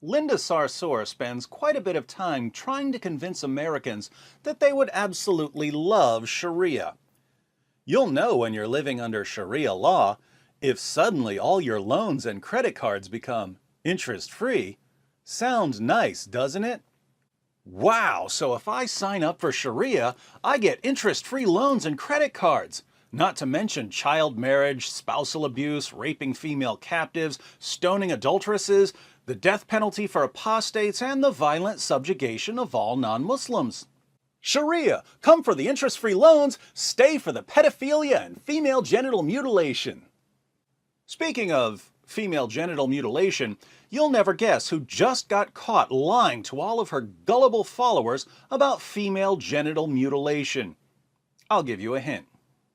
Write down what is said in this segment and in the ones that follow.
Linda Sarsour spends quite a bit of time trying to convince Americans that they would absolutely love Sharia. You'll know when you're living under Sharia law if suddenly all your loans and credit cards become interest-free. Sounds nice, doesn't it? Wow, so if I sign up for Sharia, I get interest-free loans and credit cards. Not to mention child marriage, spousal abuse, raping female captives, stoning adulteresses, the death penalty for apostates, and the violent subjugation of all non-Muslims. Sharia, come for the interest-free loans, stay for the pedophilia and female genital mutilation. Speaking of female genital mutilation, you'll never guess who just got caught lying to all of her gullible followers about female genital mutilation. I'll give you a hint.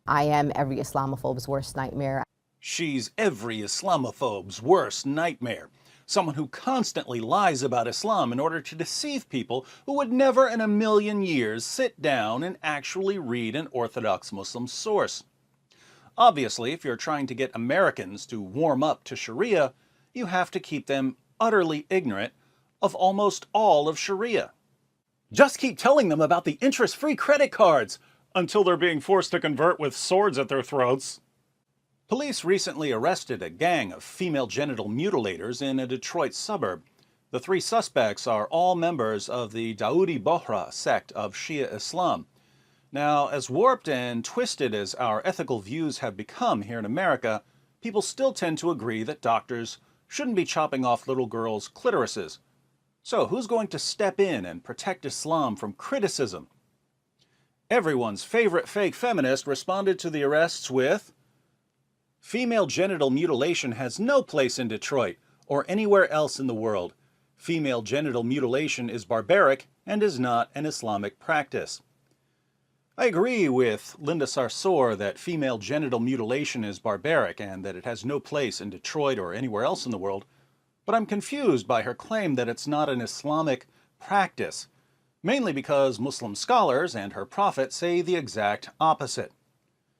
I am every Islamophobe's worst nightmare. She's every Islamophobe's worst nightmare. Someone who constantly lies about Islam in order to deceive people who would never in a million years sit down and actually read an Orthodox Muslim source. Obviously, if you're trying to get Americans to warm up to Sharia, you have to keep them utterly ignorant of almost all of Sharia. Just keep telling them about the interest-free credit cards until they're being forced to convert with swords at their throats. Police recently arrested a gang of female genital mutilators in a Detroit suburb. The 3 suspects are all members of the Dawoodi Bohra sect of Shia Islam. Now, as warped and twisted as our ethical views have become here in America, people still tend to agree that doctors shouldn't be chopping off little girls' clitorises. So who's going to step in and protect Islam from criticism? Everyone's favorite fake feminist responded to the arrests with, "Female genital mutilation has no place in Detroit or anywhere else in the world. Female genital mutilation is barbaric and is not an Islamic practice." I agree with Linda Sarsour that female genital mutilation is barbaric and that it has no place in Detroit or anywhere else in the world, but I'm confused by her claim that it's not an Islamic practice, mainly because Muslim scholars and her prophet say the exact opposite.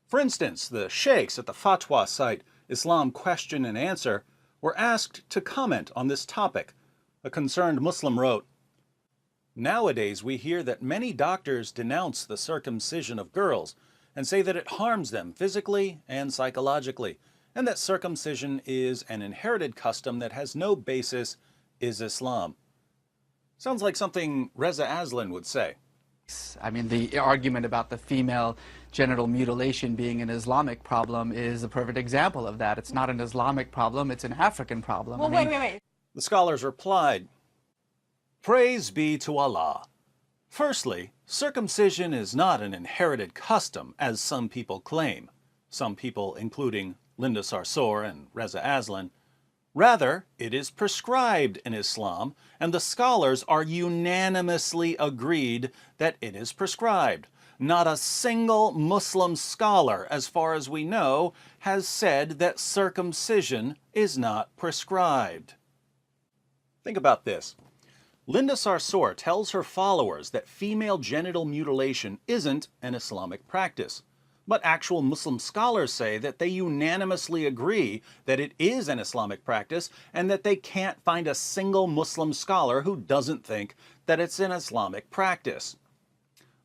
For instance, the sheikhs at the fatwa site Islam Question and Answer were asked to comment on this topic. A concerned Muslim wrote, "Nowadays we hear that many doctors denounce the circumcision of girls and say that it harms them physically and psychologically, and that circumcision is an inherited custom that has no basis in Islam." Sounds like something Reza Aslan would say. I mean, the argument about the female genital mutilation being an Islamic problem is a perfect example of that. It's not an Islamic problem, it's an African problem. Well, wait. The scholars replied, "Praise be to Allah. Firstly, circumcision is not an inherited custom, as some people claim. Some people, including Linda Sarsour and Reza Aslan. Rather, it is prescribed in Islam, and the scholars are unanimously agreed that it is prescribed. Not a single Muslim scholar, as far as we know, has said that circumcision is not prescribed." Think about this. Linda Sarsour tells her followers that female genital mutilation isn't an Islamic practice. But actual Muslim scholars say that they unanimously agree that it is an Islamic practice and that they can't find a single Muslim scholar who doesn't think that it's an Islamic practice.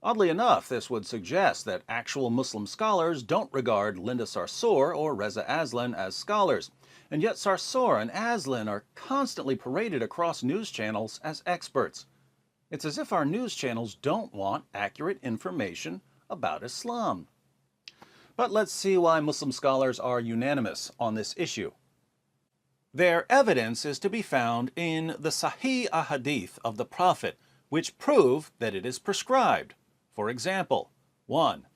Oddly enough, this would suggest that actual Muslim scholars don't regard Linda Sarsour or Reza Aslan as scholars, and yet Sarsour and Aslan are constantly paraded across news channels as experts. It's as if our news channels don't want accurate information about Islam. But let's see why Muslim scholars are unanimous on this issue. Their evidence is to be found in the Sahih Ahadith of the Prophet, which prove that it is prescribed. For example, 1.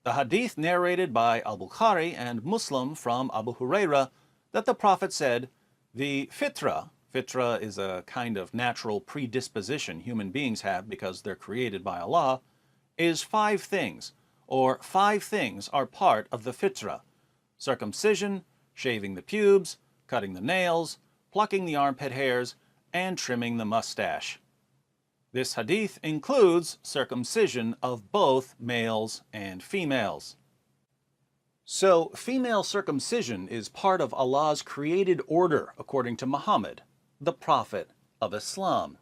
The hadith narrated by al-Bukhari and Muslim from Abu Huraira that the Prophet said, "The fitra is a kind of natural predisposition human beings have because they're created by Allah, is 5 things, or 5 things are part of the fitra: circumcision, shaving the pubes, cutting the nails, plucking the armpit hairs, and trimming the mustache." This hadith includes circumcision of both males and females. So, female circumcision is part of Allah's created order according to Muhammad, the Prophet, of Islam.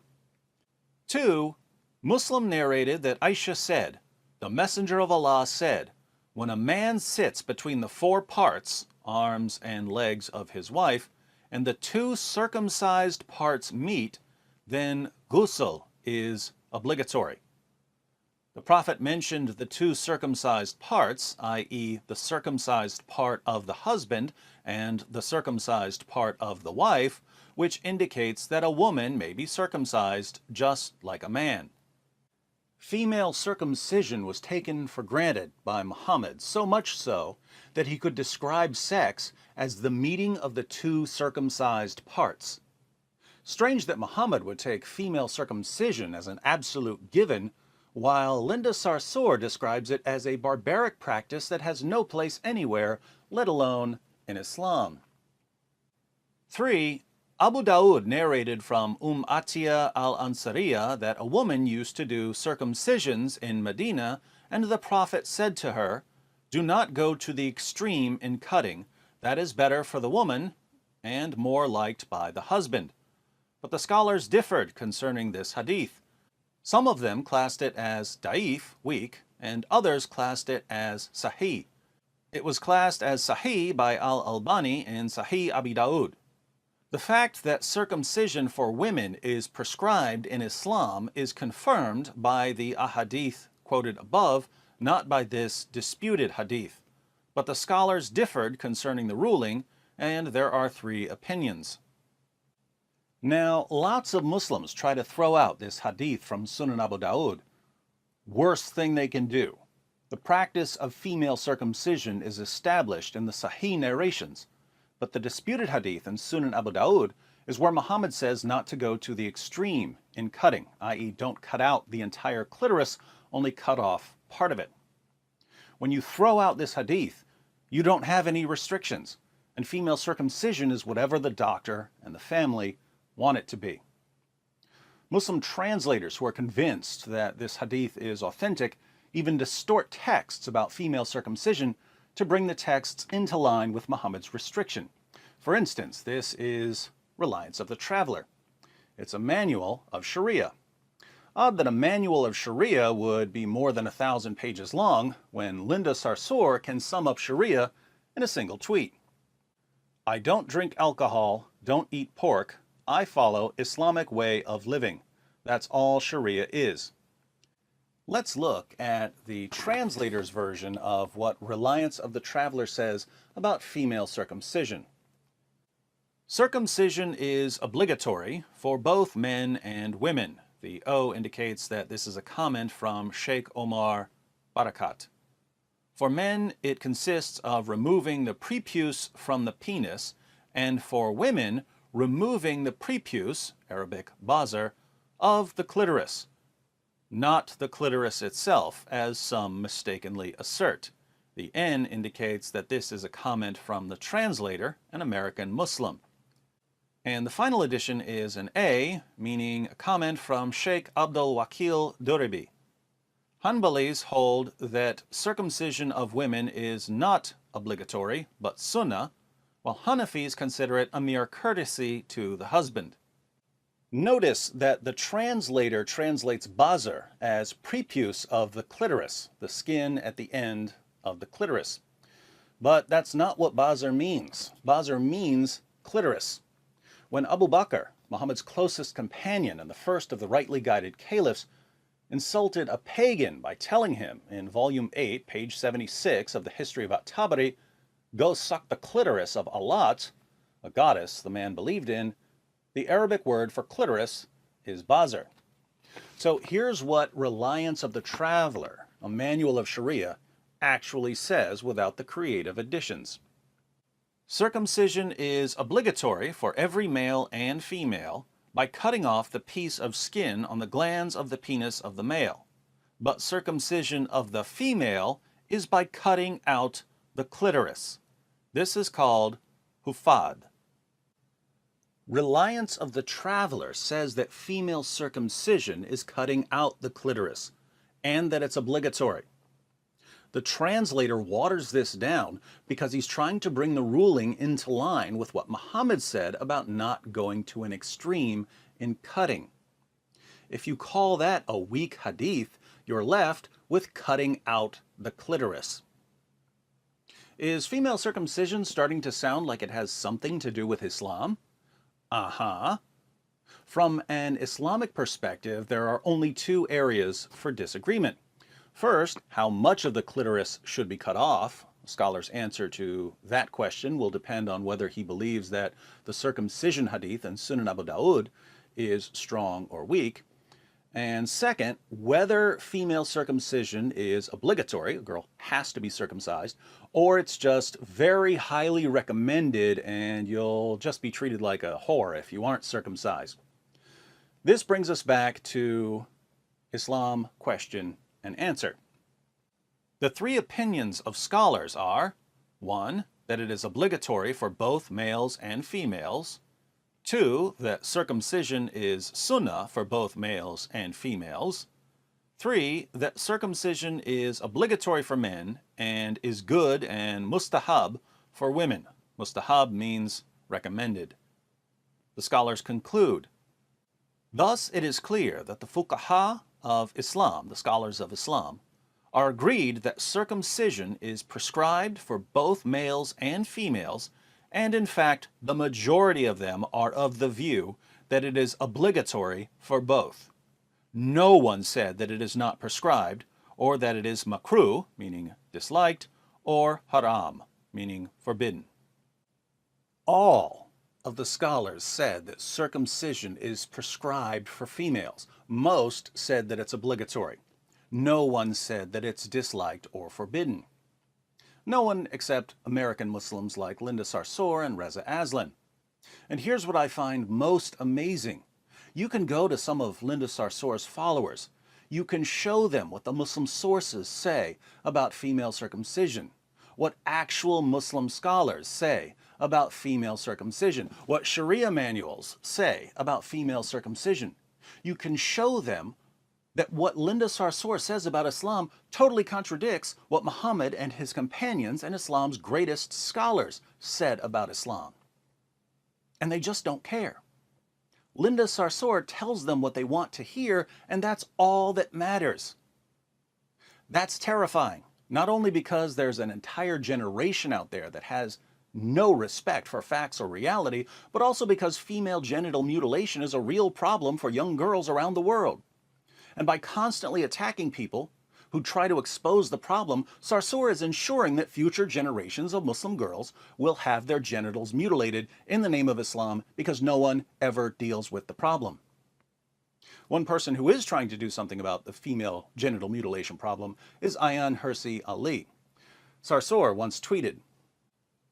2. Muslim narrated that Aisha said, "The Messenger of Allah said, when a man sits between the four parts, arms and legs of his wife, and the two circumcised parts meet, then ghusl is obligatory." The Prophet mentioned the two circumcised parts, i.e. the circumcised part of the husband and the circumcised part of the wife, which indicates that a woman may be circumcised just like a man. Female circumcision was taken for granted by Muhammad, so much so that he could describe sex as the meeting of the two circumcised parts. Strange that Muhammad would take female circumcision as an absolute given, while Linda Sarsour describes it as a barbaric practice that has no place anywhere, let alone in Islam. 3. Abu Dawood narrated from Atiyah al-Ansariya that a woman used to do circumcisions in Medina, and the Prophet said to her, "Do not go to the extreme in cutting. That is better for the woman and more liked by the husband." But the scholars differed concerning this hadith. Some of them classed it as da'if, weak, and others classed it as sahih. It was classed as sahih by al-Albani in Sahih Abi Dawood. The fact that circumcision for women is prescribed in Islam is confirmed by the ahadith quoted above, not by this disputed hadith. But the scholars differed concerning the ruling, and there are 3 opinions. Now, lots of Muslims try to throw out this hadith from Sunan Abu Dawood. Worst thing they can do. The practice of female circumcision is established in the Sahih narrations, but the disputed hadith in Sunan Abu Dawood is where Muhammad says not to go to the extreme in cutting, i.e. don't cut out the entire clitoris, only cut off part of it. When you throw out this hadith, you don't have any restrictions, and female circumcision is whatever the doctor and the family want it to be. Muslim translators who are convinced that this hadith is authentic even distort texts about female circumcision to bring the texts into line with Muhammad's restriction. For instance, this is Reliance of the Traveler. It's a manual of Sharia. Odd that a manual of Sharia would be more than 1,000 pages long when Linda Sarsour can sum up Sharia in a single tweet. "I don't drink alcohol, don't eat pork. I follow Islamic way of living. That's all Sharia is." Let's look at the translator's version of what Reliance of the Traveler says about female circumcision. Circumcision is obligatory for both men and women. The O indicates that this is a comment from Sheikh Omar Barakat. For men, it consists of removing the prepuce from the penis, and for women, removing the prepuce, Arabic bazar, of the clitoris. Not the clitoris itself, as some mistakenly assert. The N indicates that this is a comment from the translator, an American Muslim. And the final addition is an A, meaning a comment from Sheikh Abdul Wakil Duribi. Hanbalis hold that circumcision of women is not obligatory, but sunnah, while Hanafis consider it a mere courtesy to the husband. Notice that the translator translates bazar as prepuce of the clitoris, the skin at the end of the clitoris. But that's not what bazar means. Bazar means clitoris. When Abu Bakr, Muhammad's closest companion and the first of the rightly guided caliphs, insulted a pagan by telling him in volume 8, page 76 of the History of At-Tabari, "Go suck the clitoris of Allat," a goddess the man believed in, the Arabic word for clitoris is bazar. So here's what Reliance of the Traveler, a manual of Sharia, actually says without the creative additions. Circumcision is obligatory for every male and female by cutting off the piece of skin on the glands of the penis of the male. But circumcision of the female is by cutting out the clitoris. This is called hufad. Reliance of the Traveler says that female circumcision is cutting out the clitoris, and that it's obligatory. The translator waters this down because he's trying to bring the ruling into line with what Muhammad said about not going to an extreme in cutting. If you call that a weak hadith, you're left with cutting out the clitoris. Is female circumcision starting to sound like it has something to do with Islam? Uh-huh. From an Islamic perspective, there are only two areas for disagreement. First, how much of the clitoris should be cut off. A scholar's answer to that question will depend on whether he believes that the circumcision hadith in Sunan Abu Dawud is strong or weak. And second, whether female circumcision is obligatory, a girl has to be circumcised, or it's just very highly recommended and you'll just be treated like a whore if you aren't circumcised. This brings us back to Islam question and answer. The three opinions of scholars are: 1, that it is obligatory for both males and females; 2, that circumcision is sunnah for both males and females; 3, that circumcision is obligatory for men and is good and mustahab for women. Mustahab means recommended. The scholars conclude, thus it is clear that the fuqaha of Islam, the scholars of Islam, are agreed that circumcision is prescribed for both males and females, and in fact, the majority of them are of the view that it is obligatory for both. No one said that it is not prescribed, or that it is makruh, meaning disliked, or haram, meaning forbidden. All of the scholars said that circumcision is prescribed for females. Most said that it's obligatory. No one said that it's disliked or forbidden. No one except American Muslims like Linda Sarsour and Reza Aslan. And here's what I find most amazing. You can go to some of Linda Sarsour's followers. You can show them what the Muslim sources say about female circumcision, what actual Muslim scholars say about female circumcision, what Sharia manuals say about female circumcision. You can show them that what Linda Sarsour says about Islam totally contradicts what Muhammad and his companions and Islam's greatest scholars said about Islam. And they just don't care. Linda Sarsour tells them what they want to hear, and that's all that matters. That's terrifying, not only because there's an entire generation out there that has no respect for facts or reality, but also because female genital mutilation is a real problem for young girls around the world. And by constantly attacking people who try to expose the problem, Sarsour is ensuring that future generations of Muslim girls will have their genitals mutilated in the name of Islam because no one ever deals with the problem. One person who is trying to do something about the female genital mutilation problem is Ayaan Hirsi Ali. Sarsour once tweeted,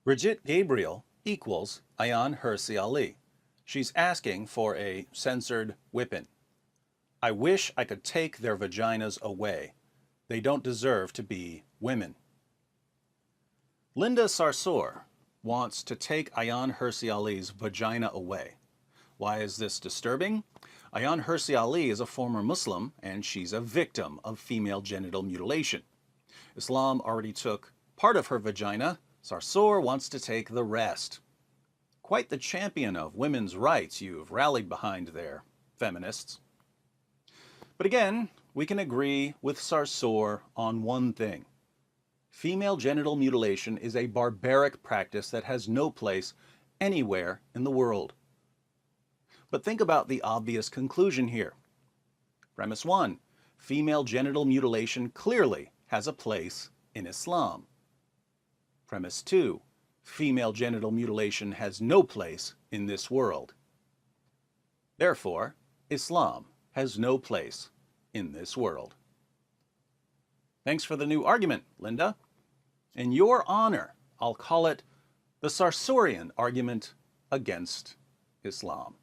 Brigitte Gabriel equals Ayaan Hirsi Ali. She's asking for a censored whipping. I wish I could take their vaginas away. They don't deserve to be women. Linda Sarsour wants to take Ayaan Hirsi Ali's vagina away. Why is this disturbing? Ayaan Hirsi Ali is a former Muslim, and she's a victim of female genital mutilation. Islam already took part of her vagina. Sarsour wants to take the rest. Quite the champion of women's rights you've rallied behind there, feminists. But again, we can agree with Sarsour on one thing. Female genital mutilation is a barbaric practice that has no place anywhere in the world. But think about the obvious conclusion here. Premise 1, female genital mutilation clearly has a place in Islam. Premise 2, female genital mutilation has no place in this world. Therefore, Islam has no place in this world. Thanks for the new argument, Linda. In your honor, I'll call it the Sarsourian argument against Islam.